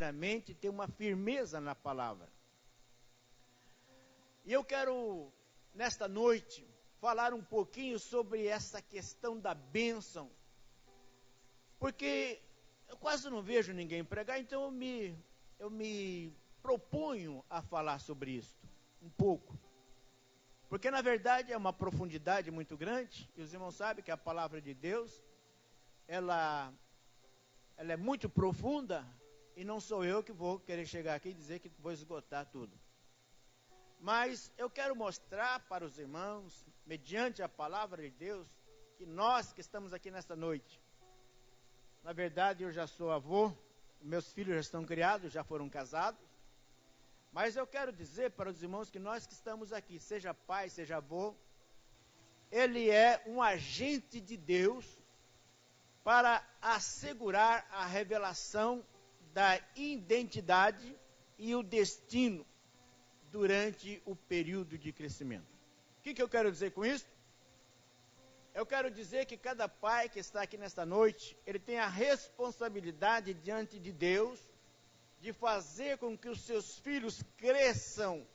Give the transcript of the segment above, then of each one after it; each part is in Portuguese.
verdadeiramente ter uma firmeza na palavra. E eu quero, nesta noite, falar um pouquinho sobre essa questão da bênção, porque eu quase não vejo ninguém pregar, então eu me proponho a falar sobre isso, um pouco. Porque, na verdade, é uma profundidade muito grande, e os irmãos sabem que a palavra de Deus, ela é muito profunda, e não sou eu que vou querer chegar aqui e dizer que vou esgotar tudo. Mas eu quero mostrar para os irmãos, mediante a palavra de Deus, que nós que estamos aqui nesta noite, na verdade eu já sou avô, meus filhos já estão criados, já foram casados, mas eu quero dizer para os irmãos que nós que estamos aqui, seja pai, seja avô, ele é um agente de Deus para assegurar a revelação da identidade e o destino durante o período de crescimento. O que eu quero dizer com isso? Eu quero dizer que cada pai que está aqui nesta noite, ele tem a responsabilidade diante de Deus de fazer com que os seus filhos cresçam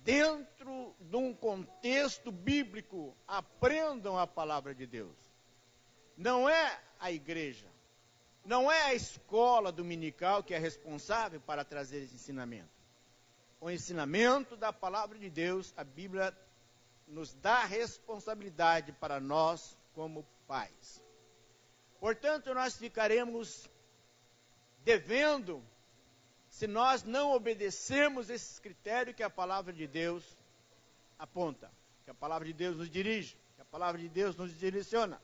dentro de um contexto bíblico, aprendam a palavra de Deus. Não é a igreja, não é a escola dominical que é responsável para trazer esse ensinamento. O ensinamento da palavra de Deus, a Bíblia nos dá responsabilidade para nós como pais. Portanto, nós ficaremos devendo, se nós não obedecermos esses critérios que a palavra de Deus aponta, que a palavra de Deus nos dirige, que a palavra de Deus nos direciona.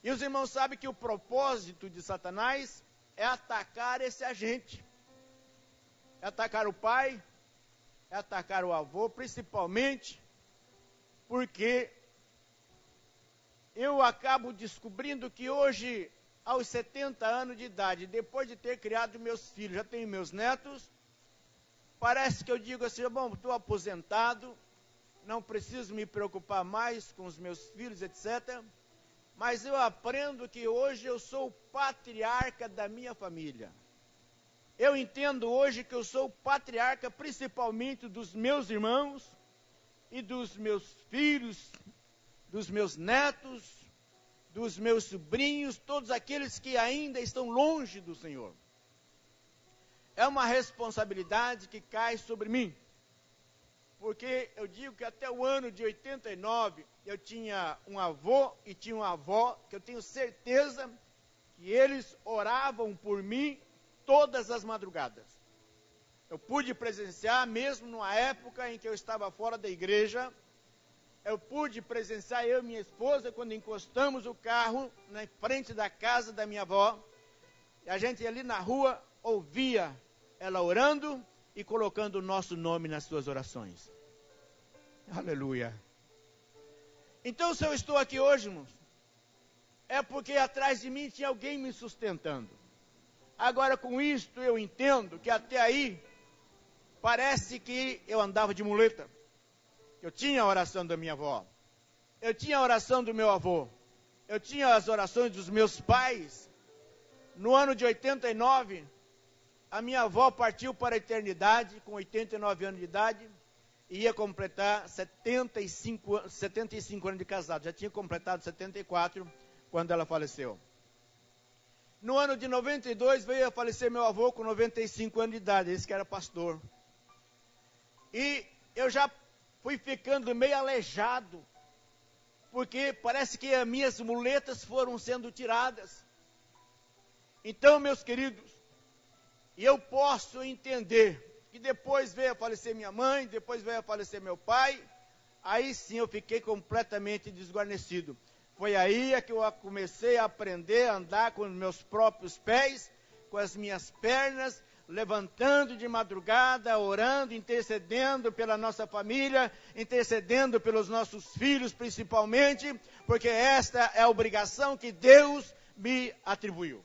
E os irmãos sabem que o propósito de Satanás é atacar esse agente, é atacar o pai, é atacar o avô, principalmente porque eu acabo descobrindo que hoje, aos 70 anos de idade, depois de ter criado meus filhos, já tenho meus netos, parece que eu digo assim, bom, estou aposentado, não preciso me preocupar mais com os meus filhos, etc., mas eu aprendo que hoje eu sou o patriarca da minha família. Eu entendo hoje que eu sou o patriarca principalmente dos meus irmãos e dos meus filhos, dos meus netos, dos meus sobrinhos, todos aqueles que ainda estão longe do Senhor. É uma responsabilidade que cai sobre mim. Porque eu digo que até o ano de 89, eu tinha um avô e tinha uma avó, que eu tenho certeza que eles oravam por mim todas as madrugadas. Eu pude presenciar, mesmo numa época em que eu estava fora da igreja, eu pude presenciar, eu e minha esposa, quando encostamos o carro na frente da casa da minha avó, e a gente ali na rua ouvia ela orando e colocando o nosso nome nas suas orações. Aleluia. Então, se eu estou aqui hoje, irmãos, é porque atrás de mim tinha alguém me sustentando. Agora, com isto, eu entendo que até aí, parece que eu andava de muleta. Eu tinha a oração da minha avó, eu tinha a oração do meu avô, eu tinha as orações dos meus pais. No ano de 89, a minha avó partiu para a eternidade, com 89 anos de idade, e ia completar 75 anos de casado. Já tinha completado 74 quando ela faleceu. No ano de 92 veio a falecer meu avô com 95 anos de idade, esse que era pastor. E eu já fui ficando meio aleijado, porque parece que as minhas muletas foram sendo tiradas. Então, meus queridos, eu posso entender que depois veio a falecer minha mãe, depois veio a falecer meu pai, aí sim eu fiquei completamente desguarnecido. Foi aí que eu comecei a aprender a andar com os meus próprios pés, com as minhas pernas, levantando de madrugada, orando, intercedendo pela nossa família, intercedendo pelos nossos filhos principalmente, porque esta é a obrigação que Deus me atribuiu.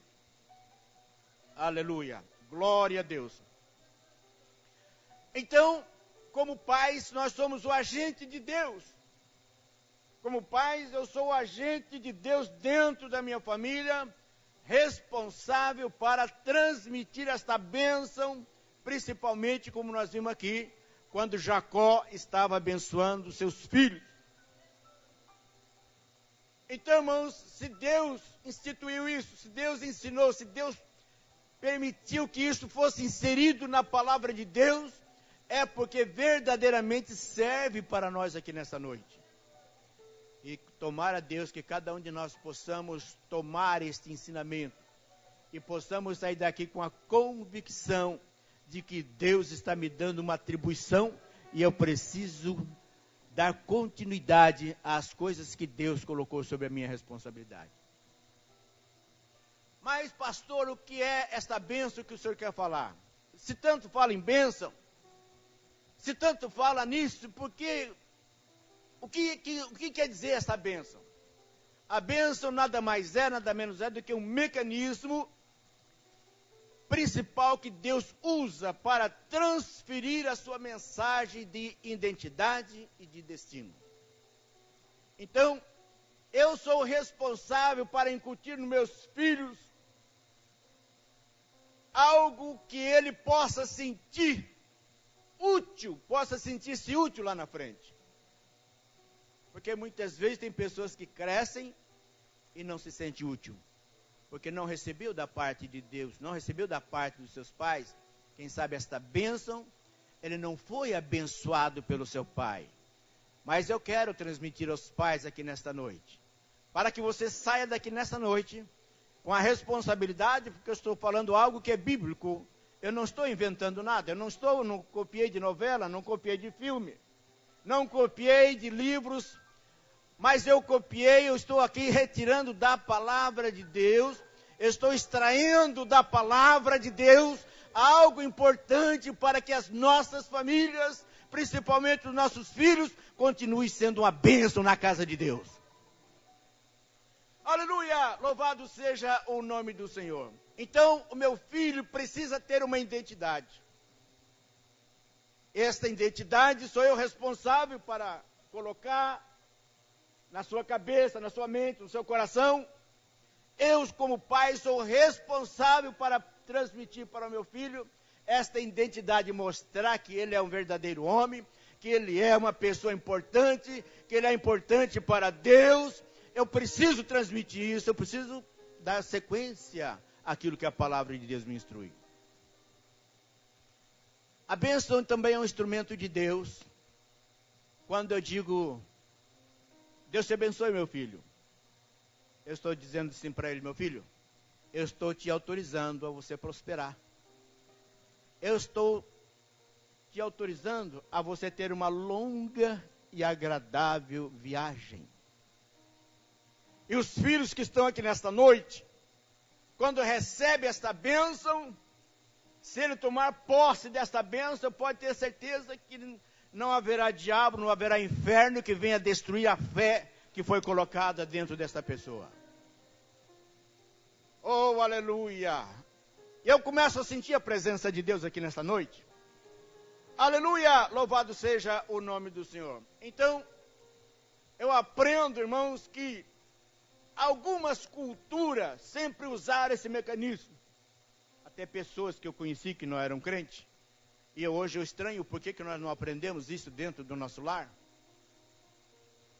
Aleluia, glória a Deus. Então, como pais, nós somos o agente de Deus. Como pais, eu sou o agente de Deus dentro da minha família, responsável para transmitir esta bênção, principalmente como nós vimos aqui, quando Jacó estava abençoando seus filhos. Então, irmãos, se Deus instituiu isso, se Deus ensinou, se Deus permitiu que isso fosse inserido na palavra de Deus, é porque verdadeiramente serve para nós aqui nessa noite. E tomara Deus que cada um de nós possamos tomar este ensinamento e possamos sair daqui com a convicção de que Deus está me dando uma atribuição e eu preciso dar continuidade às coisas que Deus colocou sobre a minha responsabilidade. Mas, pastor, o que é esta bênção que o senhor quer falar? Se tanto fala em bênção, se tanto fala nisso, porque o que quer dizer essa bênção? A bênção nada mais é, nada menos é do que um mecanismo principal que Deus usa para transferir a sua mensagem de identidade e de destino. Então, eu sou responsável para incutir nos meus filhos algo que ele possa sentir útil, possa sentir-se útil lá na frente. Porque muitas vezes tem pessoas que crescem e não se sentem útil. Porque não recebeu da parte de Deus, não recebeu da parte dos seus pais. Quem sabe esta bênção, ele não foi abençoado pelo seu pai. Mas eu quero transmitir aos pais aqui nesta noite, para que você saia daqui nesta noite com a responsabilidade, porque eu estou falando algo que é bíblico. Eu não estou inventando nada, não copiei de novela, não copiei de filme, não copiei de livros, mas eu estou aqui retirando da palavra de Deus, estou extraindo da palavra de Deus algo importante para que as nossas famílias, principalmente os nossos filhos, continuem sendo uma bênção na casa de Deus. Aleluia! Louvado seja o nome do Senhor. Então, o meu filho precisa ter uma identidade. Esta identidade sou eu responsável para colocar na sua cabeça, na sua mente, no seu coração. Eu, como pai, sou responsável para transmitir para o meu filho esta identidade, mostrar que ele é um verdadeiro homem, que ele é uma pessoa importante, que ele é importante para Deus. Eu preciso transmitir isso, eu preciso dar sequência àquilo que a palavra de Deus me instrui. A bênção também é um instrumento de Deus. Quando eu digo, Deus te abençoe, meu filho, eu estou dizendo assim para ele, meu filho, eu estou te autorizando a você prosperar. Eu estou te autorizando a você ter uma longa e agradável viagem. E os filhos que estão aqui nesta noite, quando recebe esta bênção, se ele tomar posse desta bênção, pode ter certeza que não haverá diabo, não haverá inferno que venha destruir a fé que foi colocada dentro desta pessoa. Oh, aleluia! Eu começo a sentir a presença de Deus aqui nesta noite. Aleluia! Louvado seja o nome do Senhor. Então, eu aprendo, irmãos, que algumas culturas sempre usaram esse mecanismo. Até pessoas que eu conheci que não eram crentes. E hoje eu estranho por que nós não aprendemos isso dentro do nosso lar.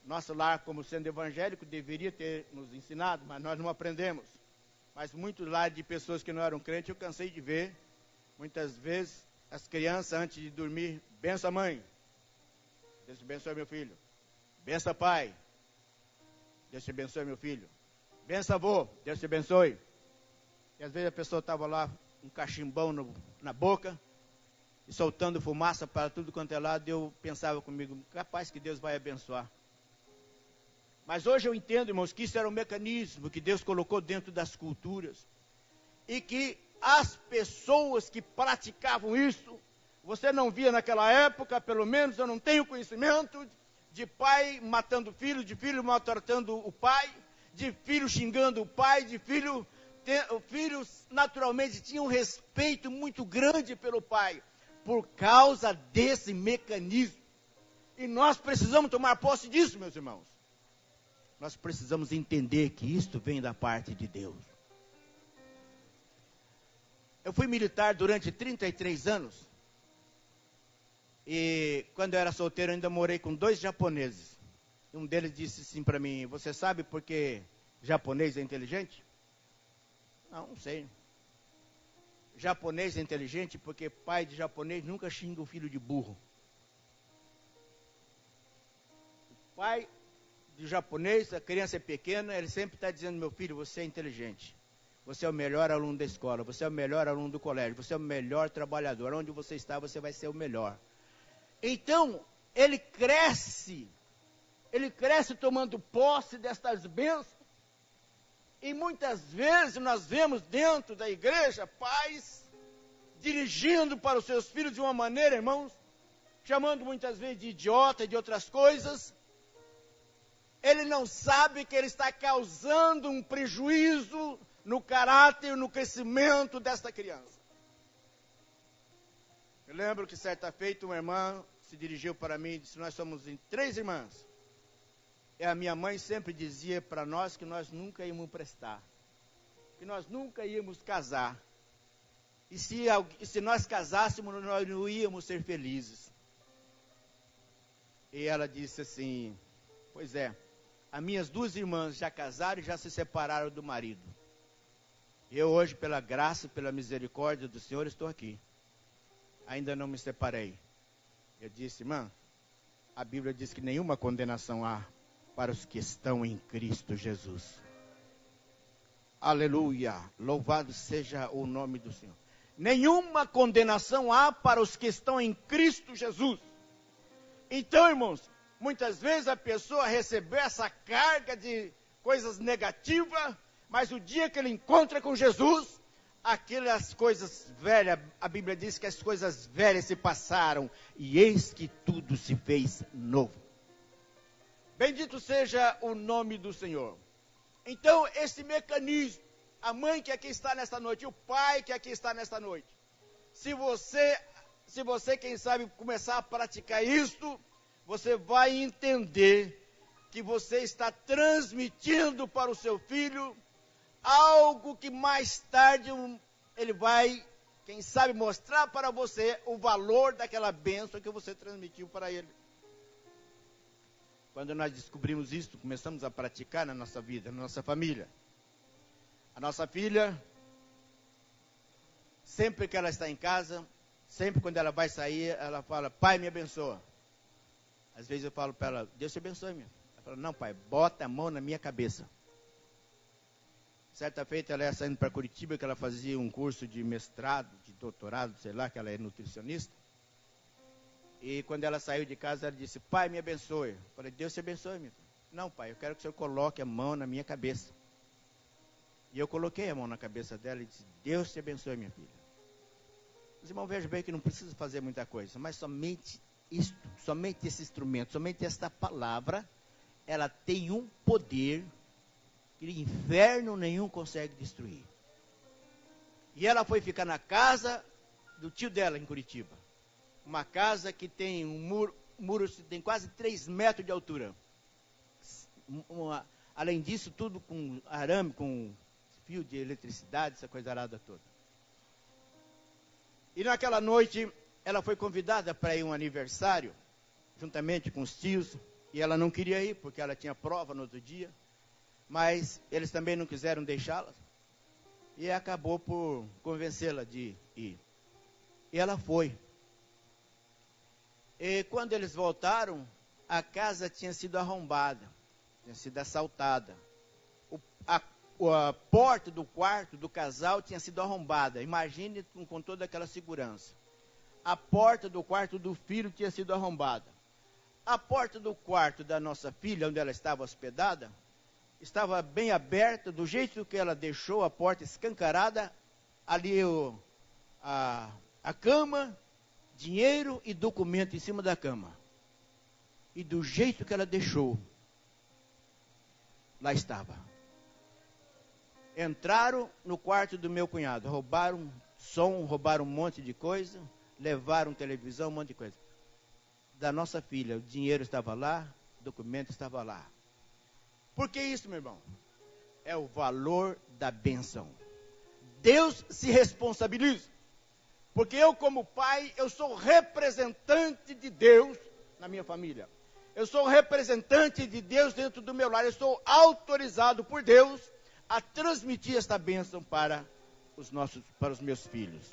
Nosso lar, como sendo evangélico, deveria ter nos ensinado, mas nós não aprendemos. Mas muitos lares de pessoas que não eram crentes, eu cansei de ver. Muitas vezes, as crianças, antes de dormir, bença mãe. Deus te abençoe, meu filho. Bença pai. Deus te abençoe, meu filho. Bença avô. Deus te abençoe. E às vezes a pessoa estava lá, um cachimbão na boca, e soltando fumaça para tudo quanto é lado, e eu pensava comigo, capaz que Deus vai abençoar. Mas hoje eu entendo, irmãos, que isso era um mecanismo que Deus colocou dentro das culturas. E que as pessoas que praticavam isso, você não via naquela época, pelo menos eu não tenho conhecimento, de pai matando filho, de filho maltratando o pai, de filho xingando o pai, de filho... Filhos naturalmente tinham um respeito muito grande pelo pai, por causa desse mecanismo. E nós precisamos tomar posse disso, meus irmãos. Nós precisamos entender que isto vem da parte de Deus. Eu fui militar durante 33 anos. E quando eu era solteiro, eu ainda morei com 2 japoneses. Um deles disse assim para mim: você sabe por que japonês é inteligente? Não sei. Japonês é inteligente porque pai de japonês nunca xinga o filho de burro. O pai de japonês, a criança é pequena, ele sempre está dizendo: meu filho, você é inteligente. Você é o melhor aluno da escola, você é o melhor aluno do colégio, você é o melhor trabalhador. Onde você está, você vai ser o melhor. Então, ele cresce tomando posse destas bênçãos. E muitas vezes nós vemos dentro da igreja pais dirigindo para os seus filhos de uma maneira, irmãos, chamando muitas vezes de idiota e de outras coisas. Ele não sabe que ele está causando um prejuízo no caráter, no crescimento desta criança. Eu lembro que certa feita uma irmã se dirigiu para mim e disse: nós somos 3 irmãs. E a minha mãe sempre dizia para nós que nós nunca íamos prestar, que nós nunca íamos casar. E se nós casássemos, nós não íamos ser felizes. E ela disse assim: pois é, as minhas 2 irmãs já casaram e já se separaram do marido. Eu hoje, pela graça e pela misericórdia do Senhor, estou aqui. Ainda não me separei. Eu disse: irmã, a Bíblia diz que nenhuma condenação há para os que estão em Cristo Jesus. Aleluia, louvado seja o nome do Senhor. Nenhuma condenação há para os que estão em Cristo Jesus. Então, irmãos, muitas vezes a pessoa recebeu essa carga de coisas negativas, mas o dia que ele encontra com Jesus, aquelas coisas velhas, a Bíblia diz que as coisas velhas se passaram, e eis que tudo se fez novo. Bendito seja o nome do Senhor. Então, esse mecanismo, a mãe que aqui está nesta noite, o pai que aqui está nesta noite, se você, quem sabe, começar a praticar isto, você vai entender que você está transmitindo para o seu filho algo que mais tarde ele vai, quem sabe, mostrar para você o valor daquela bênção que você transmitiu para ele. Quando nós descobrimos isso, começamos a praticar na nossa vida, na nossa família. A nossa filha, sempre que ela está em casa, sempre quando ela vai sair, ela fala: pai, me abençoa. Às vezes eu falo para ela: Deus te abençoe, minha. Ela fala: não, pai, bota a mão na minha cabeça. Certa feita ela ia saindo para Curitiba, que ela fazia um curso de mestrado, de doutorado, sei lá, que ela é nutricionista. E quando ela saiu de casa, ela disse: pai, me abençoe. Eu falei: Deus te abençoe, minha filha. Não, pai, eu quero que o senhor coloque a mão na minha cabeça. E eu coloquei a mão na cabeça dela e disse: Deus te abençoe, minha filha. Os irmãos, vejam bem que não precisa fazer muita coisa, mas somente isto, somente esse instrumento, somente esta palavra, ela tem um poder que inferno nenhum consegue destruir. E ela foi ficar na casa do tio dela em Curitiba. Uma casa que tem um muro tem quase 3 metros de altura. Além disso, tudo com arame, com fio de eletricidade, essa coisa arada toda. E naquela noite, ela foi convidada para ir a um aniversário, juntamente com os tios, e ela não queria ir, porque ela tinha prova no outro dia, mas eles também não quiseram deixá-la, e acabou por convencê-la de ir. E ela foi. E quando eles voltaram, a casa tinha sido arrombada, tinha sido assaltada. A porta do quarto do casal tinha sido arrombada. Imagine com toda aquela segurança. A porta do quarto do filho tinha sido arrombada. A porta do quarto da nossa filha, onde ela estava hospedada, estava bem aberta, do jeito que ela deixou a porta escancarada, ali a cama, dinheiro e documento em cima da cama. E do jeito que ela deixou, lá estava. Entraram no quarto do meu cunhado, roubaram som, roubaram um monte de coisa, levaram televisão, um monte de coisa. Da nossa filha, o dinheiro estava lá, o documento estava lá. Por que isso, meu irmão? É o valor da bênção. Deus se responsabiliza. Porque eu, como pai, eu sou representante de Deus na minha família. Eu sou representante de Deus dentro do meu lar. Eu sou autorizado por Deus a transmitir esta bênção para os meus filhos.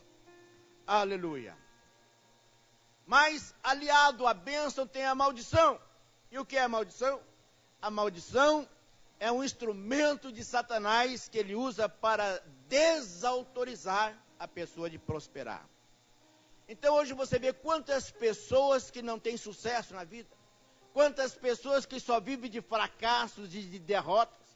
Aleluia. Mas, aliado à bênção, tem a maldição. E o que é a maldição? A maldição é um instrumento de Satanás que ele usa para desautorizar a pessoa de prosperar. Então hoje você vê quantas pessoas que não têm sucesso na vida, quantas pessoas que só vivem de fracassos e de derrotas,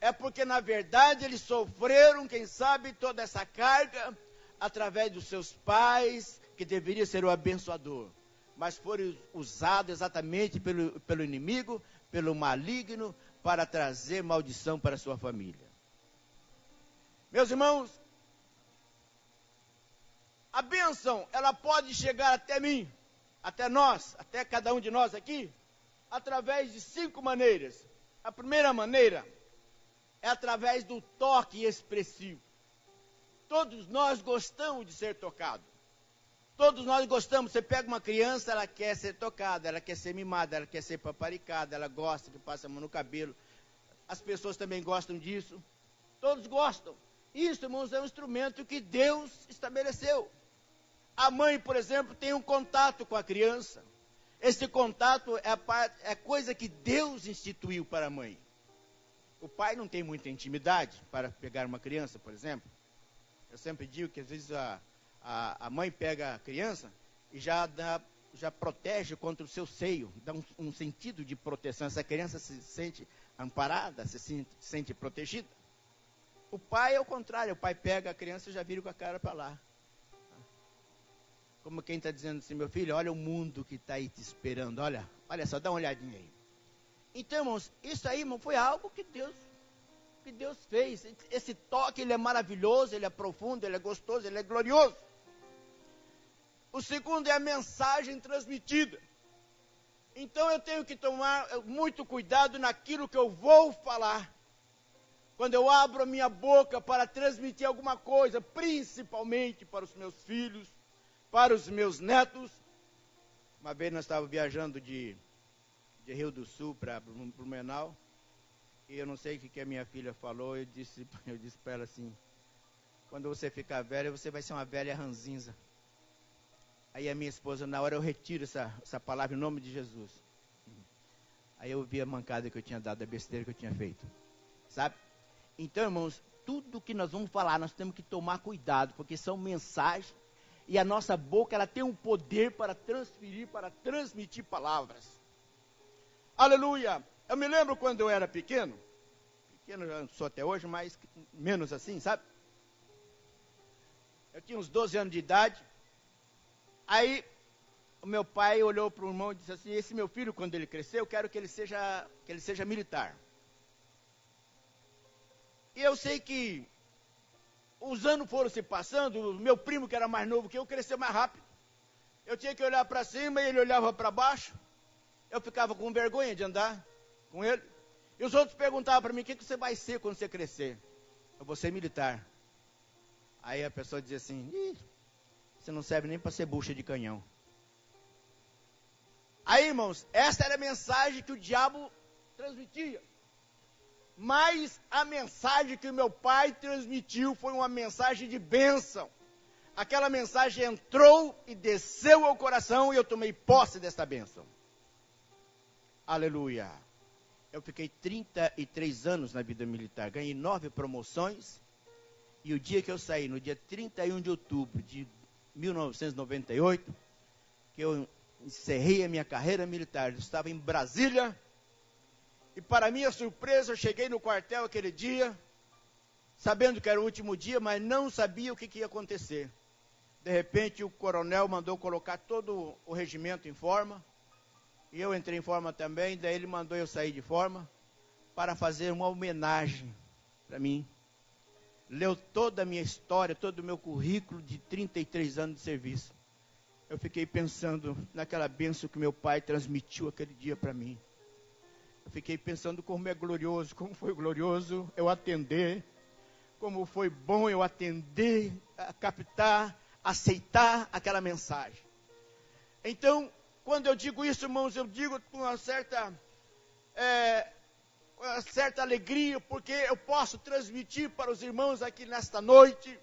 é porque na verdade eles sofreram, quem sabe, toda essa carga através dos seus pais, que deveria ser o abençoador, mas foram usados exatamente pelo inimigo, pelo maligno, para trazer maldição para a sua família. Meus irmãos, a bênção, ela pode chegar até mim, até nós, até cada um de nós aqui, através de 5 maneiras. A primeira maneira é através do toque expressivo. Todos nós gostamos de ser tocados. Todos nós gostamos. Você pega uma criança, ela quer ser tocada, ela quer ser mimada, ela quer ser paparicada, ela gosta que passe a mão no cabelo. As pessoas também gostam disso. Todos gostam. Isso, irmãos, é um instrumento que Deus estabeleceu. A mãe, por exemplo, tem um contato com a criança. Esse contato é coisa que Deus instituiu para a mãe. O pai não tem muita intimidade para pegar uma criança, por exemplo. Eu sempre digo que às vezes a mãe pega a criança e já protege contra o seu seio, dá um sentido de proteção. Essa criança se sente amparada, se sente protegida. O pai é o contrário, o pai pega a criança e já vira com a cara para lá. Como quem está dizendo assim, meu filho, olha o mundo que está aí te esperando, olha só, dá uma olhadinha aí. Então, irmãos, isso aí, irmão, foi algo que Deus fez. Esse toque, ele é maravilhoso, ele é profundo, ele é gostoso, ele é glorioso. O segundo é a mensagem transmitida. Então eu tenho que tomar muito cuidado naquilo que eu vou falar. Quando eu abro a minha boca para transmitir alguma coisa, principalmente para os meus filhos, para os meus netos. Uma vez nós estávamos viajando de Rio do Sul para Blumenau, e eu não sei o que a minha filha falou, eu disse para ela assim, quando você ficar velha, você vai ser uma velha ranzinza. Aí a minha esposa, na hora eu retiro essa palavra em nome de Jesus. Aí eu vi a mancada que eu tinha dado, a besteira que eu tinha feito. Sabe? Então, irmãos, tudo que nós vamos falar, nós temos que tomar cuidado, porque são mensagens, e a nossa boca, ela tem um poder para transferir, para transmitir palavras. Aleluia! Eu me lembro quando eu era pequeno eu não sou até hoje, mas menos assim, sabe? Eu tinha uns 12 anos de idade. Aí, o meu pai olhou para o irmão e disse assim, esse meu filho, quando ele crescer, eu quero que ele seja militar. E eu sei que os anos foram se passando, o meu primo, que era mais novo que eu, cresceu mais rápido. Eu tinha que olhar para cima e ele olhava para baixo. Eu ficava com vergonha de andar com ele. E os outros perguntavam para mim, o que você vai ser quando você crescer? Eu vou ser militar. Aí a pessoa dizia assim, você não serve nem para ser bucha de canhão. Aí, irmãos, essa era a mensagem que o diabo transmitia. Mas a mensagem que o meu pai transmitiu foi uma mensagem de bênção. Aquela mensagem entrou e desceu ao coração e eu tomei posse desta bênção. Aleluia. Eu fiquei 33 anos na vida militar, ganhei 9 promoções, e o dia que eu saí, no dia 31 de outubro de 1998, que eu encerrei a minha carreira militar, eu estava em Brasília, e para minha surpresa, eu cheguei no quartel aquele dia, sabendo que era o último dia, mas não sabia o que ia acontecer. De repente, o coronel mandou colocar todo o regimento em forma, e eu entrei em forma também, daí ele mandou eu sair de forma, para fazer uma homenagem para mim. Leu toda a minha história, todo o meu currículo de 33 anos de serviço. Eu fiquei pensando naquela bênção que meu pai transmitiu aquele dia para mim. Eu fiquei pensando como é glorioso, como foi glorioso eu atender, como foi bom eu atender, captar, aceitar aquela mensagem. Então, quando eu digo isso, irmãos, eu digo com uma certa alegria, porque eu posso transmitir para os irmãos aqui nesta noite,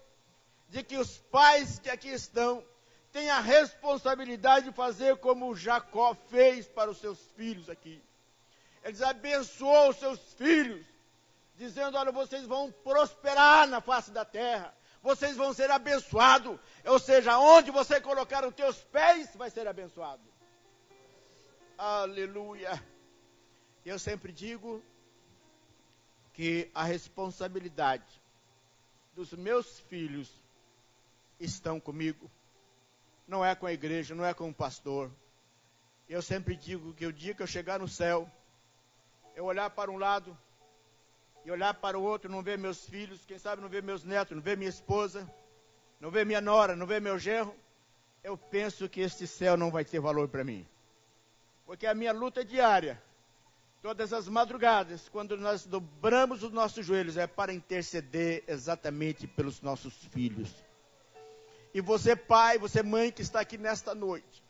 de que os pais que aqui estão, têm a responsabilidade de fazer como Jacó fez para os seus filhos aqui. Ele abençoou os seus filhos, dizendo, olha, vocês vão prosperar na face da terra, vocês vão ser abençoados, ou seja, onde você colocar os teus pés, vai ser abençoado. Aleluia. Eu sempre digo que a responsabilidade dos meus filhos estão comigo, não é com a igreja, não é com o pastor. Eu sempre digo que o dia que eu chegar no céu, eu olhar para um lado e olhar para o outro, não ver meus filhos, quem sabe não ver meus netos, não ver minha esposa, não ver minha nora, não ver meu genro, eu penso que este céu não vai ter valor para mim. Porque a minha luta é diária, todas as madrugadas, quando nós dobramos os nossos joelhos, é para interceder exatamente pelos nossos filhos. E você pai, você mãe que está aqui nesta noite,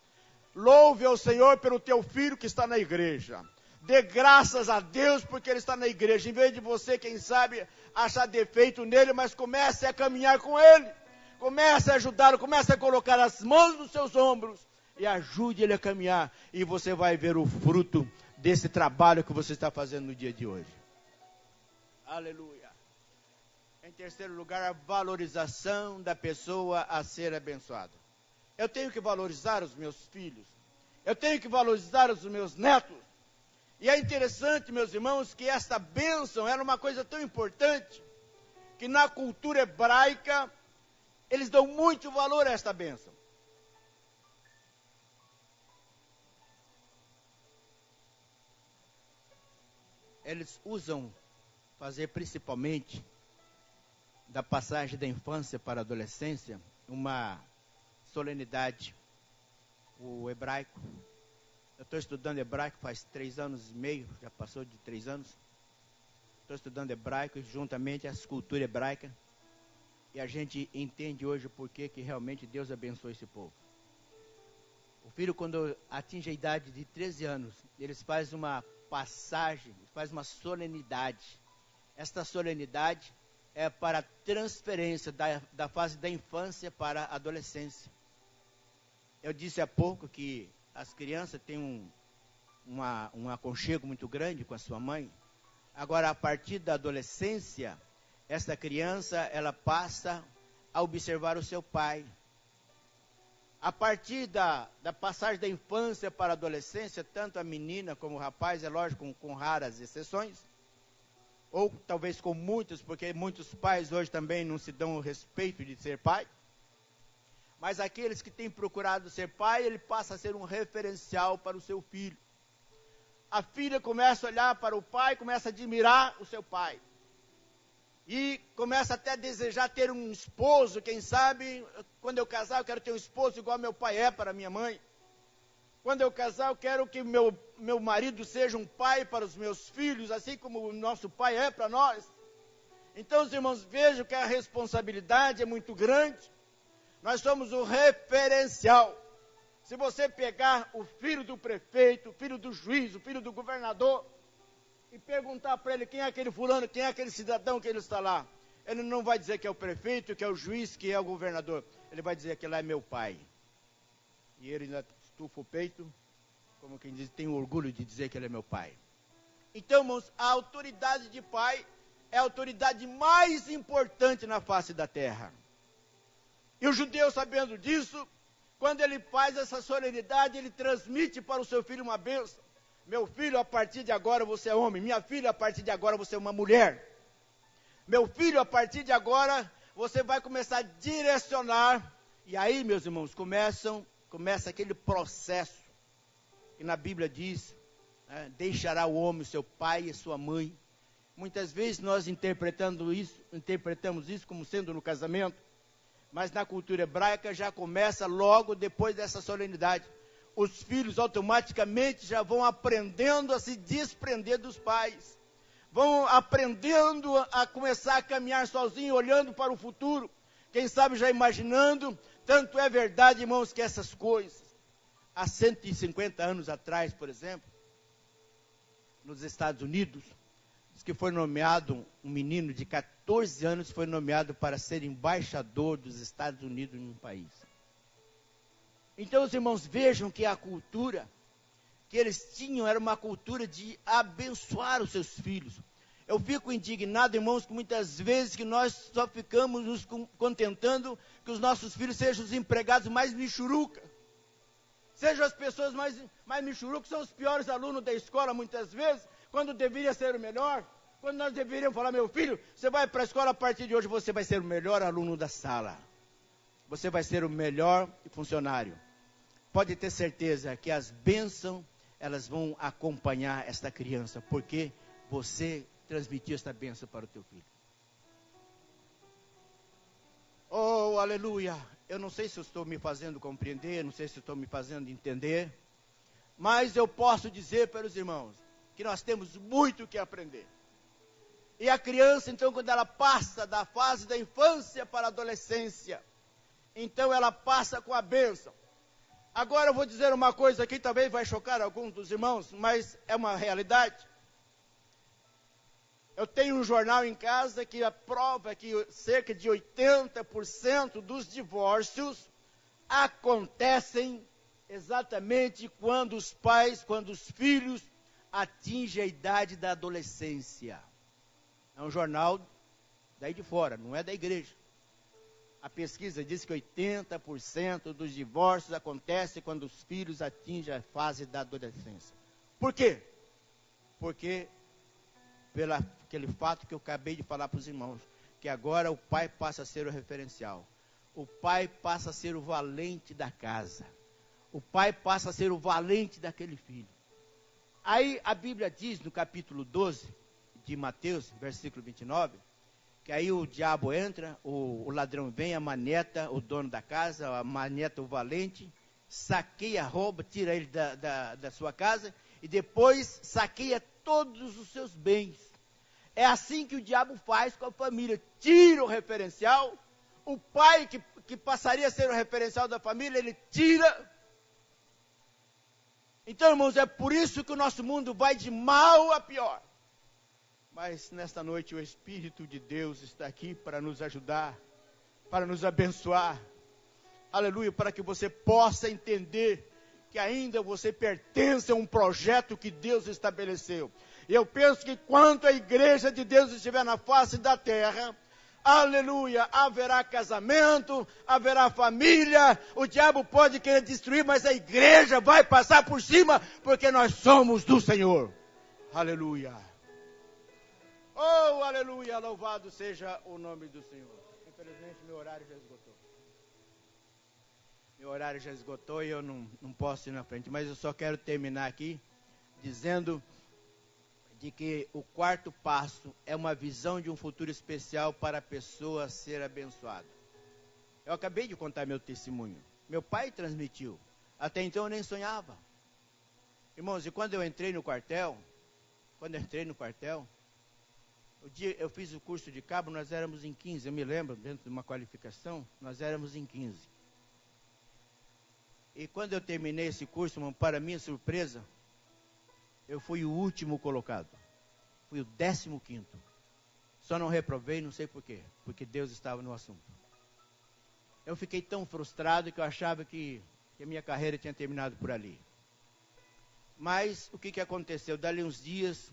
louve ao Senhor pelo teu filho que está na igreja. Dê graças a Deus porque ele está na igreja. Em vez de você, quem sabe, achar defeito nele, mas comece a caminhar com ele. Comece a ajudá-lo, comece a colocar as mãos nos seus ombros e ajude ele a caminhar. E você vai ver o fruto desse trabalho que você está fazendo no dia de hoje. Aleluia. Em terceiro lugar, a valorização da pessoa a ser abençoada. Eu tenho que valorizar os meus filhos. Eu tenho que valorizar os meus netos. E é interessante, meus irmãos, que esta bênção era uma coisa tão importante, que na cultura hebraica, eles dão muito valor a esta bênção. Eles usam fazer principalmente da passagem da infância para a adolescência uma solenidade. O hebraico, eu estou estudando hebraico faz 3 anos e meio, já passou de 3 anos. Estou estudando hebraico juntamente à cultura hebraica. E a gente entende hoje o porquê que realmente Deus abençoou esse povo. O filho, quando atinge a idade de 13 anos, eles fazem uma passagem, fazem uma solenidade. Esta solenidade é para a transferência da fase da infância para a adolescência. Eu disse há pouco que as crianças têm um aconchego muito grande com a sua mãe. Agora, a partir da adolescência, essa criança, ela passa a observar o seu pai. A partir da passagem da infância para a adolescência, tanto a menina como o rapaz, é lógico, com raras exceções, ou talvez com muitos, porque muitos pais hoje também não se dão o respeito de ser pai. Mas aqueles que têm procurado ser pai, ele passa a ser um referencial para o seu filho. A filha começa a olhar para o pai, começa a admirar o seu pai. E começa até a desejar ter um esposo, quem sabe, quando eu casar eu quero ter um esposo igual meu pai é para minha mãe. Quando eu casar eu quero que meu marido seja um pai para os meus filhos, assim como o nosso pai é para nós. Então, os irmãos, vejam que a responsabilidade é muito grande. Nós somos o referencial. Se você pegar o filho do prefeito, o filho do juiz, o filho do governador, e perguntar para ele quem é aquele fulano, quem é aquele cidadão que ele está lá, ele não vai dizer que é o prefeito, que é o juiz, que é o governador. Ele vai dizer que lá é meu pai. E ele ainda estufa o peito, como quem diz, tem orgulho de dizer que ele é meu pai. Então, irmãos, a autoridade de pai é a autoridade mais importante na face da terra. E o judeu, sabendo disso, quando ele faz essa solenidade, ele transmite para o seu filho uma bênção. Meu filho, a partir de agora você é homem. Minha filha, a partir de agora você é uma mulher. Meu filho, a partir de agora você vai começar a direcionar. E aí, meus irmãos, começa aquele processo que na Bíblia diz, deixará o homem, seu pai e sua mãe. Muitas vezes nós interpretamos isso como sendo no casamento. Mas na cultura hebraica já começa logo depois dessa solenidade. Os filhos automaticamente já vão aprendendo a se desprender dos pais. vão aprendendo a começar a caminhar sozinho, olhando para o futuro, quem sabe já imaginando. Tanto é verdade, irmãos, que essas coisas, há 150 anos atrás, por exemplo, nos Estados Unidos, diz que foi nomeado um menino de 14 anos, foi nomeado para ser embaixador dos Estados Unidos em um país. Então, os irmãos, vejam que a cultura que eles tinham era uma cultura de abençoar os seus filhos. Eu fico indignado, irmãos, que muitas vezes que nós só ficamos nos contentando que os nossos filhos sejam os empregados mais michuruca. Sejam as pessoas mais michurucas, são os piores alunos da escola muitas vezes, quando deveria ser o melhor. Quando nós deveríamos falar, meu filho, você vai para a escola a partir de hoje, você vai ser o melhor aluno da sala. Você vai ser o melhor funcionário. Pode ter certeza que as bênçãos, elas vão acompanhar esta criança, porque você transmitiu esta bênção para o teu filho. Oh, aleluia! Eu não sei se eu estou me fazendo compreender, não sei se eu estou me fazendo entender, mas eu posso dizer para os irmãos que nós temos muito que aprender. E a criança, então, quando ela passa da fase da infância para a adolescência, então ela passa com a bênção. Agora eu vou dizer uma coisa aqui, talvez vai chocar alguns dos irmãos, mas é uma realidade. Eu tenho um jornal em casa que aprova que cerca de 80% dos divórcios acontecem exatamente quando os filhos atingem a idade da adolescência. É um jornal daí de fora, não é da igreja. A pesquisa diz que 80% dos divórcios acontecem quando os filhos atingem a fase da adolescência. Por quê? Porque pelo aquele fato que eu acabei de falar para os irmãos, que agora o pai passa a ser o referencial. O pai passa a ser o valente da casa. O pai passa a ser o valente daquele filho. Aí a Bíblia diz no capítulo 12 de Mateus, versículo 29, que aí o diabo entra, o ladrão vem, amaneta o dono da casa, amaneta o valente, saqueia, rouba, tira ele da sua casa e depois saqueia todos os seus bens. É assim que o diabo faz com a família, tira o referencial, o pai que passaria a ser o referencial da família, ele tira. Então, irmãos, é por isso que o nosso mundo vai de mal a pior. Mas nesta noite o Espírito de Deus está aqui para nos ajudar, para nos abençoar. Aleluia, para que você possa entender que ainda você pertence a um projeto que Deus estabeleceu. E eu penso que quando a igreja de Deus estiver na face da terra, aleluia, haverá casamento, haverá família, o diabo pode querer destruir, mas a igreja vai passar por cima, porque nós somos do Senhor. Aleluia. Oh, aleluia, louvado seja o nome do Senhor. Infelizmente, meu horário já esgotou. Meu horário já esgotou e eu não posso ir na frente. Mas eu só quero terminar aqui dizendo de que o quarto passo é uma visão de um futuro especial para a pessoa ser abençoada. Eu acabei de contar meu testemunho. Meu pai transmitiu. Até então eu nem sonhava. Irmãos, e quando eu entrei no quartel, o dia eu fiz o curso de cabo, nós éramos em 15, eu me lembro, dentro de uma qualificação, nós éramos em 15. E quando eu terminei esse curso, irmão, para minha surpresa, eu fui o último colocado. Fui o 15º. Só não reprovei, não sei por quê. Porque Deus estava no assunto. Eu fiquei tão frustrado que eu achava que a minha carreira tinha terminado por ali. Mas o que aconteceu? Dali uns dias,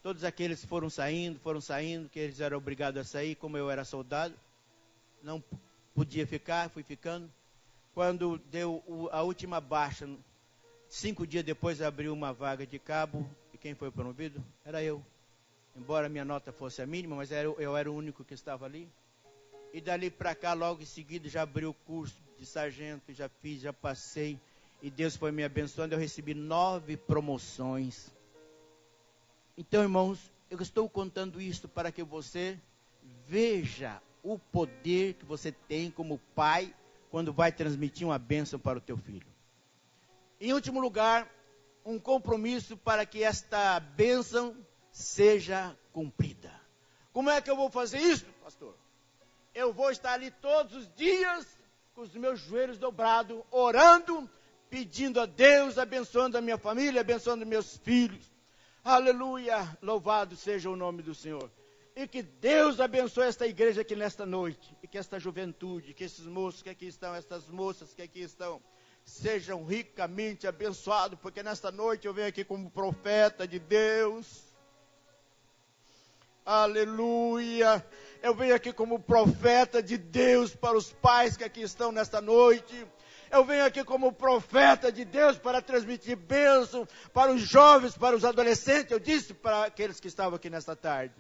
todos aqueles foram saindo, que eles eram obrigados a sair, como eu era soldado, não podia ficar, fui ficando. Quando deu a última baixa, 5 dias depois abriu uma vaga de cabo, e quem foi promovido? Era eu. Embora minha nota fosse a mínima, mas eu era o único que estava ali. E dali para cá, logo em seguida, já abriu o curso de sargento, já fiz, já passei, e Deus foi me abençoando, eu recebi 9 promoções. Então, irmãos, eu estou contando isso para que você veja o poder que você tem como pai, quando vai transmitir uma bênção para o teu filho. Em último lugar, um compromisso para que esta bênção seja cumprida. Como é que eu vou fazer isso, pastor? Eu vou estar ali todos os dias, com os meus joelhos dobrados, orando, pedindo a Deus, abençoando a minha família, abençoando meus filhos. Aleluia, louvado seja o nome do Senhor. E que Deus abençoe esta igreja aqui nesta noite, e que esta juventude, que esses moços que aqui estão, estas moças que aqui estão, sejam ricamente abençoados, porque nesta noite eu venho aqui como profeta de Deus. Aleluia, eu venho aqui como profeta de Deus para os pais que aqui estão nesta noite. Eu venho aqui como profeta de Deus para transmitir bênção para os jovens, para os adolescentes. Eu disse para aqueles que estavam aqui nesta tarde.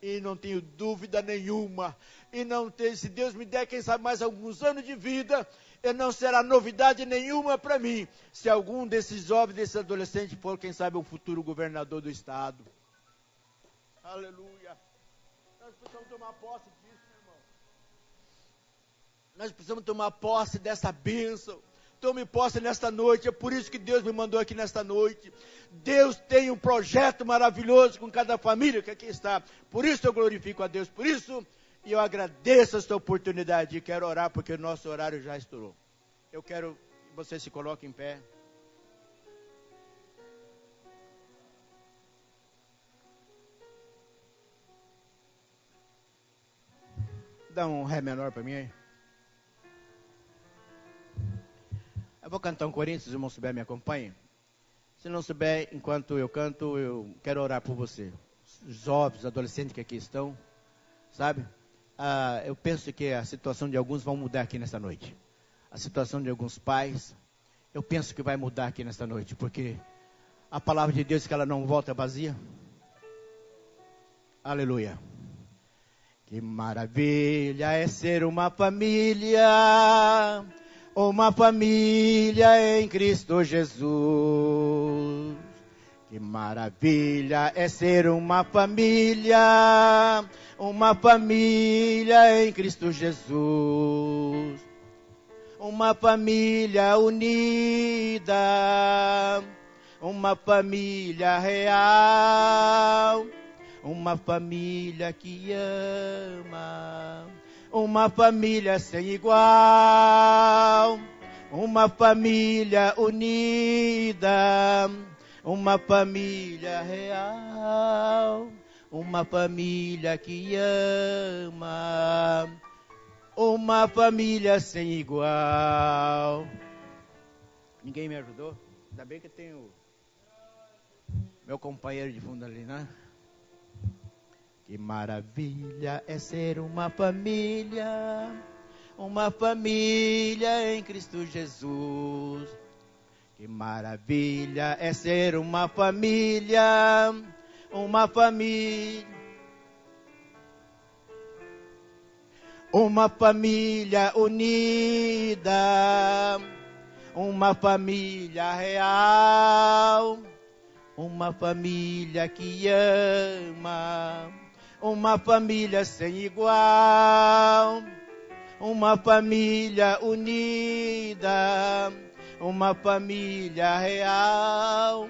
E não tenho dúvida nenhuma. E não tem, se Deus me der, quem sabe, mais alguns anos de vida, e não será novidade nenhuma para mim, se algum desses jovens, desses adolescentes for, quem sabe, o futuro governador do estado. Aleluia. Nós precisamos tomar posse disso, meu irmão. Nós precisamos tomar posse dessa bênção. Tome posse nesta noite. É por isso que Deus me mandou aqui nesta noite. Deus tem um projeto maravilhoso com cada família que aqui está. Por isso eu glorifico a Deus. Por isso eu agradeço esta oportunidade. E quero orar porque o nosso horário já estourou. Eu quero que você se coloque em pé. Dá um ré menor para mim aí. Eu vou cantar um corinho, se os irmãos souberem, me acompanhem. Se não souber, enquanto eu canto, eu quero orar por você. Os jovens, adolescentes que aqui estão, sabe? Eu penso que a situação de alguns vai mudar aqui nesta noite. A situação de alguns pais, eu penso que vai mudar aqui nesta noite, porque a palavra de Deus, que ela não volta vazia. Aleluia. Que maravilha é ser uma família em Cristo Jesus. Que maravilha é ser uma família em Cristo Jesus. Uma família unida, uma família real. Uma família que ama, uma família sem igual, uma família unida, uma família real, uma família que ama, uma família sem igual. Ninguém me ajudou? Ainda bem que tenho meu companheiro de fundo ali, né? Que maravilha é ser uma família em Cristo Jesus. Que maravilha é ser uma família unida, uma família real, uma família que ama. Uma família sem igual, uma família unida, uma família real,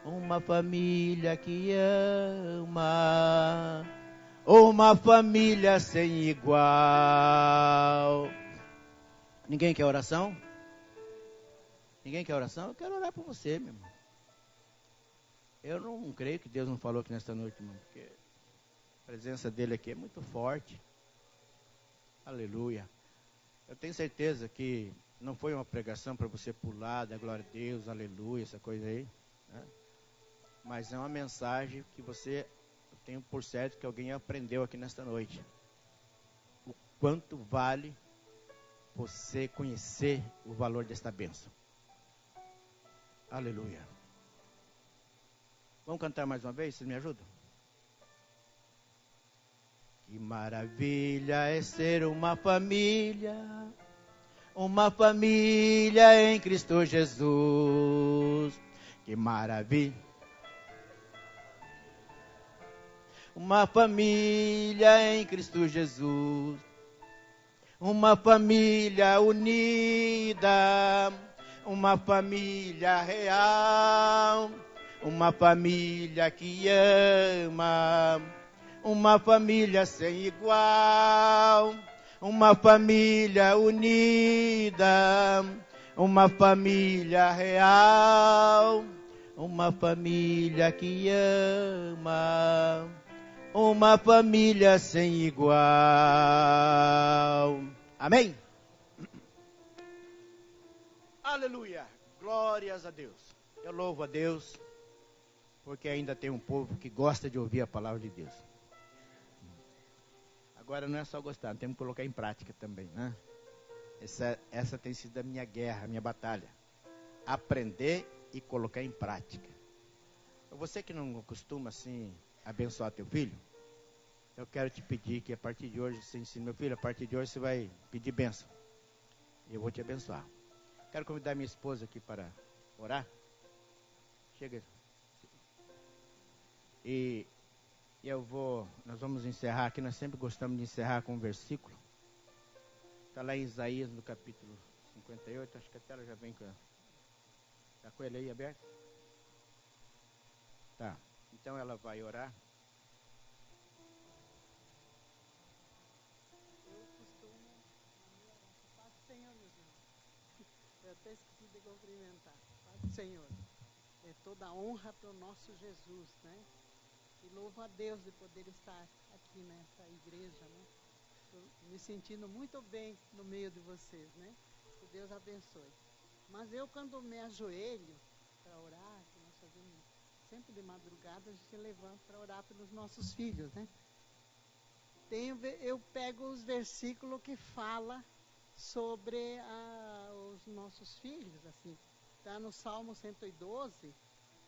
uma família que ama, uma família sem igual. Ninguém quer oração? Ninguém quer oração? Eu quero orar por você, meu irmão. Eu não creio que Deus não falou aqui nesta noite, irmão, porque a presença dele aqui é muito forte. Aleluia. Eu tenho certeza que não foi uma pregação para você pular, dar glória a Deus, aleluia, essa coisa aí, né? Mas é uma mensagem que você, eu tenho por certo que alguém aprendeu aqui nesta noite. O quanto vale você conhecer o valor desta bênção. Aleluia. Vamos cantar mais uma vez? Vocês me ajudam? Que maravilha é ser uma família em Cristo Jesus. Que maravilha. Uma família em Cristo Jesus. Uma família unida, uma família real, uma família que ama, uma família sem igual, uma família unida, uma família real, uma família que ama, uma família sem igual. Amém? Aleluia! Glórias a Deus. Eu louvo a Deus, porque ainda tem um povo que gosta de ouvir a palavra de Deus. Agora não é só gostar, temos que colocar em prática também, né? Essa tem sido a minha guerra, a minha batalha. Aprender e colocar em prática. Você que não costuma assim abençoar teu filho, eu quero te pedir que a partir de hoje você ensine meu filho, a partir de hoje você vai pedir bênção. E eu vou te abençoar. Quero convidar minha esposa aqui para orar. Chega. E nós vamos encerrar aqui, nós sempre gostamos de encerrar com um versículo. Está lá em Isaías, no capítulo 58, acho que a tela já vem com... Está com ele aí aberto? Tá, então ela vai orar. Eu costumo, na minha oração, Paz do Senhor, meus irmãos. Eu até esqueci de cumprimentar. Paz do Senhor. É toda honra para o nosso Jesus, né? E louvo a Deus de poder estar aqui nessa igreja, né? Estou me sentindo muito bem no meio de vocês, né? Que Deus abençoe. Mas eu, quando me ajoelho para orar, que nós fazemos sempre de madrugada, a gente levanta para orar pelos nossos filhos, né? Eu pego os versículos que fala sobre os nossos filhos, assim. Está no Salmo 112,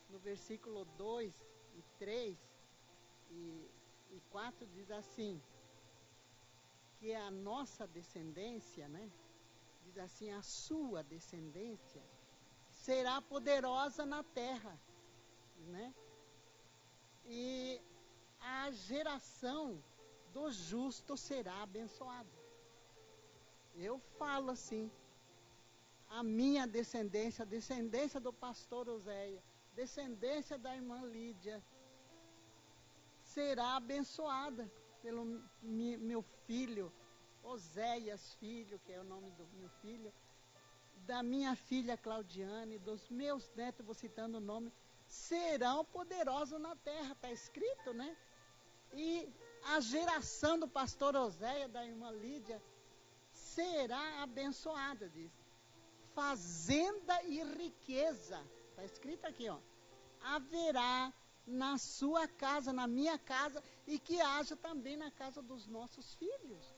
no versículo 2 e 3 e 4, diz assim, que a nossa descendência, né? Diz assim, a sua descendência será poderosa na terra, né? E a geração do justo será abençoada. Eu falo assim, a minha descendência, a descendência do pastor Oséia, descendência da irmã Lídia, será abençoada pelo meu filho, Oséias filho, que é o nome do meu filho, da minha filha Claudiane, dos meus netos, vou citando o nome, serão poderosos na terra, está escrito, né? E a geração do pastor Oséia, da irmã Lídia, será abençoada, diz. Fazenda e riqueza, está escrito aqui, ó. Haverá na sua casa, na minha casa, e que haja também na casa dos nossos filhos.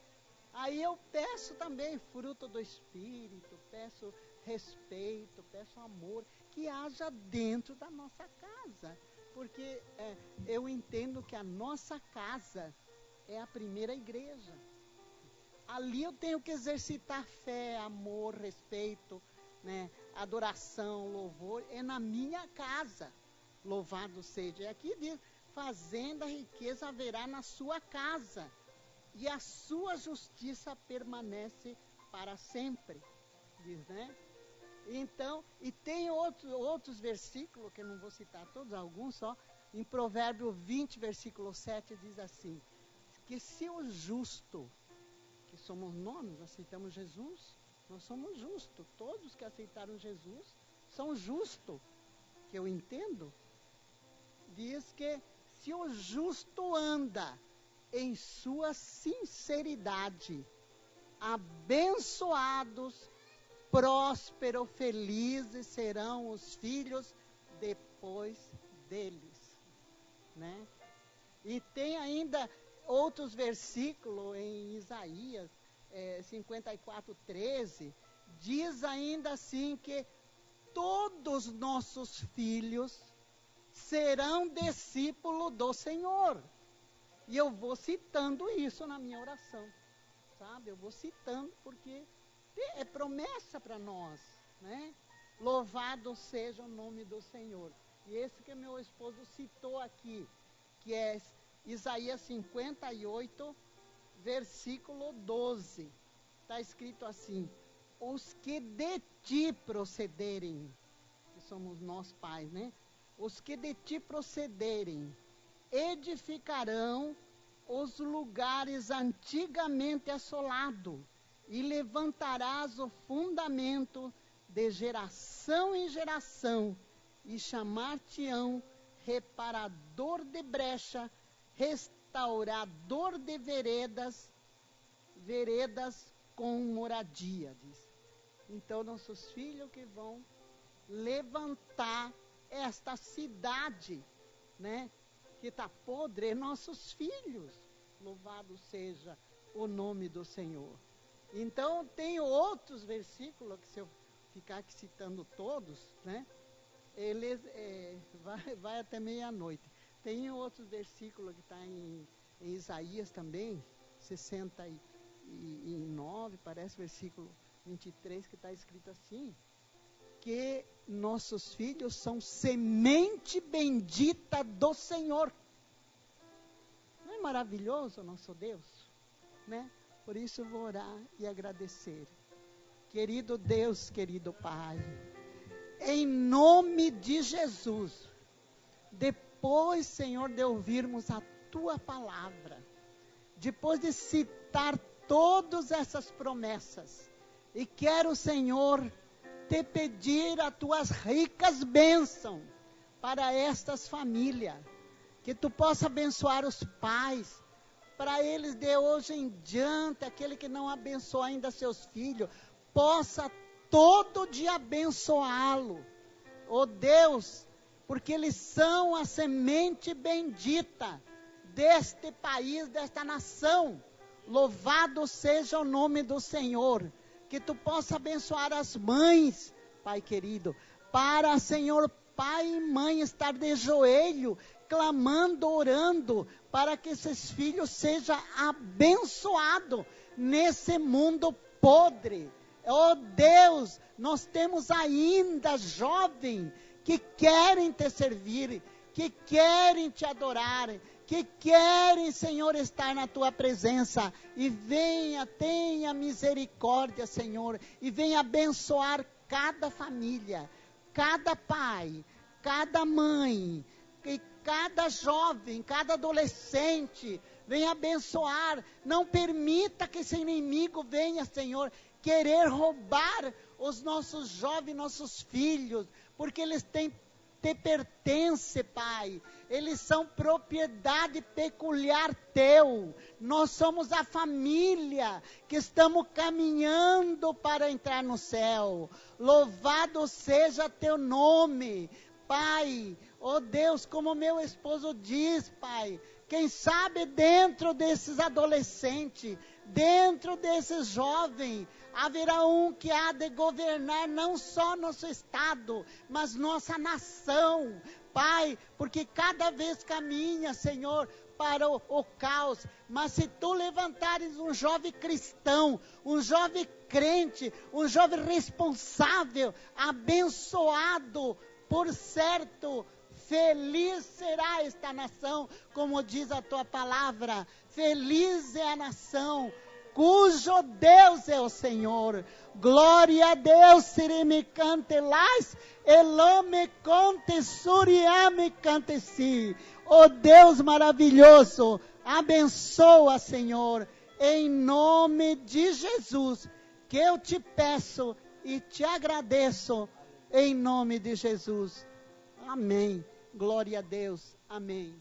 Aí eu peço também fruto do Espírito, peço respeito, peço amor, que haja dentro da nossa casa. Porque eu entendo que a nossa casa é a primeira igreja. Ali eu tenho que exercitar fé, amor, respeito, né, adoração, louvor, é na minha casa. Louvado seja. E aqui diz, fazenda, riqueza haverá na sua casa, e a sua justiça permanece para sempre, diz, né? Então, e tem outros versículos, que eu não vou citar todos, alguns só, em Provérbio 20, versículo 7, diz assim, que se o justo, que somos nós aceitamos Jesus, nós somos justos, todos que aceitaram Jesus são justos, que eu entendo, diz que se o justo anda em sua sinceridade, abençoados, prósperos, felizes serão os filhos depois deles, né? E tem ainda outros versículos em Isaías 54:13, diz ainda assim que todos nossos filhos serão discípulos do Senhor. E eu vou citando isso na minha oração, sabe? Eu vou citando porque é promessa para nós, né? Louvado seja o nome do Senhor. E esse que meu esposo citou aqui, que é Isaías 58, versículo 12. Está escrito assim, os que de ti procederem, que somos nós pais, né? os que de ti procederem, edificarão os lugares antigamente assolados, e levantarás o fundamento de geração em geração, e chamar-te-ão reparador de brecha, restaurador de veredas com moradia, diz. Então, nossos filhos que vão levantar esta cidade, né, que está podre, nossos filhos. Louvado seja o nome do Senhor. Então, tem outros versículos, que se eu ficar aqui citando todos, né, eles vai até meia-noite. Tem outros versículos que está em Isaías também, 69, parece, versículo 23, que está escrito assim, que nossos filhos são semente bendita do Senhor. Não é maravilhoso o nosso Deus? Né? Por isso eu vou orar e agradecer. Querido Deus, querido Pai, em nome de Jesus, depois, Senhor, de ouvirmos a Tua palavra, depois de citar todas essas promessas, e quero, Senhor, te pedir as Tuas ricas bênçãos para estas famílias, que Tu possa abençoar os pais, para eles de hoje em diante, aquele que não abençoou ainda seus filhos, possa todo dia abençoá-lo, ó Deus, porque eles são a semente bendita deste país, desta nação. Louvado seja o nome do Senhor. Que Tu possa abençoar as mães, Pai querido, para, Senhor, pai e mãe estar de joelho, clamando, orando, para que esses filhos sejam abençoados nesse mundo podre. Oh Deus, nós temos ainda jovens que querem Te servir, que querem Te adorar, que querem, Senhor, estar na Tua presença. E venha, tenha misericórdia, Senhor, e venha abençoar cada família, cada pai, cada mãe, e cada jovem, cada adolescente. Venha abençoar. Não permita que esse inimigo venha, Senhor, querer roubar os nossos jovens, nossos filhos, porque eles te pertencem, Pai. Eles são propriedade peculiar Teu. Nós somos a família que estamos caminhando para entrar no céu. Louvado seja Teu nome, Pai. Oh Deus, como meu esposo diz, Pai, quem sabe dentro desses adolescentes, dentro desses jovens, haverá um que há de governar não só nosso estado, mas nossa nação, Pai, porque cada vez caminha, Senhor, para o caos. Mas se Tu levantares um jovem cristão, um jovem crente, um jovem responsável, abençoado, por certo, feliz será esta nação, como diz a Tua palavra. Feliz é a nação cujo Deus é o Senhor. Glória a Deus, sirime cante lás, elome conte suriame cante si. Oh Deus maravilhoso, abençoa, Senhor, em nome de Jesus, que eu Te peço e Te agradeço, em nome de Jesus. Amém. Glória a Deus. Amém.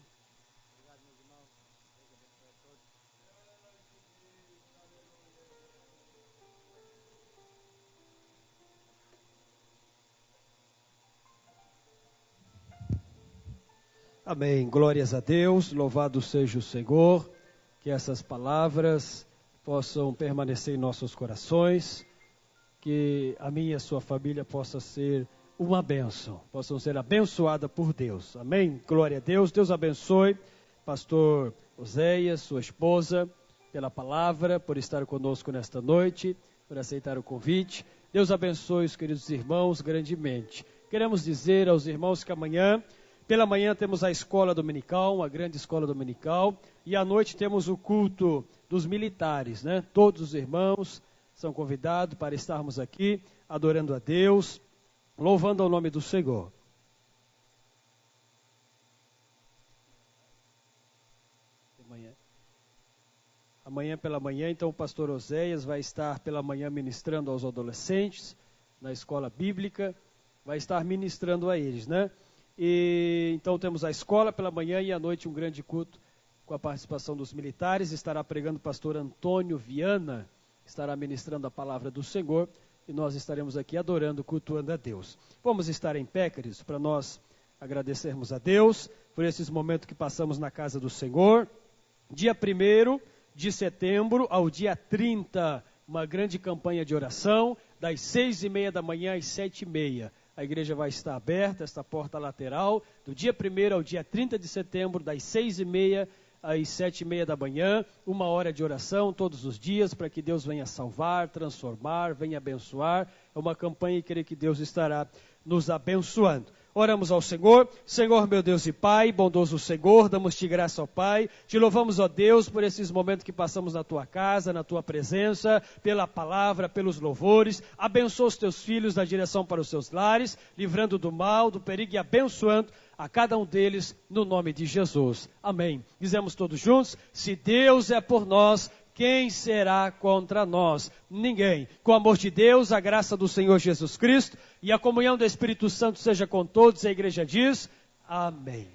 Amém. Glórias a Deus. Louvado seja o Senhor. Que essas palavras possam permanecer em nossos corações. Que a minha e a sua família possa ser uma bênção. Possam ser abençoada por Deus. Amém. Glória a Deus. Deus abençoe pastor Oséias, sua esposa, pela palavra, por estar conosco nesta noite, por aceitar o convite. Deus abençoe os queridos irmãos grandemente. Queremos dizer aos irmãos que pela manhã temos a escola dominical, uma grande escola dominical, e à noite temos o culto dos militares, né? Todos os irmãos são convidados para estarmos aqui, adorando a Deus, louvando ao nome do Senhor. Amanhã pela manhã, então, o pastor Oséias vai estar pela manhã ministrando aos adolescentes, na escola bíblica, vai estar ministrando a eles, né? E então temos a escola pela manhã e à noite um grande culto com a participação dos militares. Estará pregando o pastor Antônio Viana, estará ministrando a palavra do Senhor e nós estaremos aqui adorando, cultuando a Deus. Vamos estar em pé, queridos, para nós agradecermos a Deus por esses momentos que passamos na casa do Senhor. Dia 1º de setembro ao dia 30, uma grande campanha de oração, das 6h30 da manhã às 7h30. A igreja vai estar aberta, esta porta lateral, do dia 1º ao dia 30 de setembro, das 6h30 às 7h30 da manhã, 1 hora de oração todos os dias, para que Deus venha salvar, transformar, venha abençoar. É uma campanha e creio que Deus estará nos abençoando. Oramos ao Senhor. Senhor, meu Deus e Pai, bondoso Senhor, damos-te graça ao Pai. Te louvamos, ó Deus, por esses momentos que passamos na Tua casa, na Tua presença, pela palavra, pelos louvores. Abençoa os Teus filhos na direção para os seus lares, livrando do mal, do perigo e abençoando a cada um deles, no nome de Jesus. Amém. Dizemos todos juntos: se Deus é por nós, quem será contra nós? Ninguém. Com o amor de Deus, a graça do Senhor Jesus Cristo e a comunhão do Espírito Santo seja com todos. A igreja diz: amém.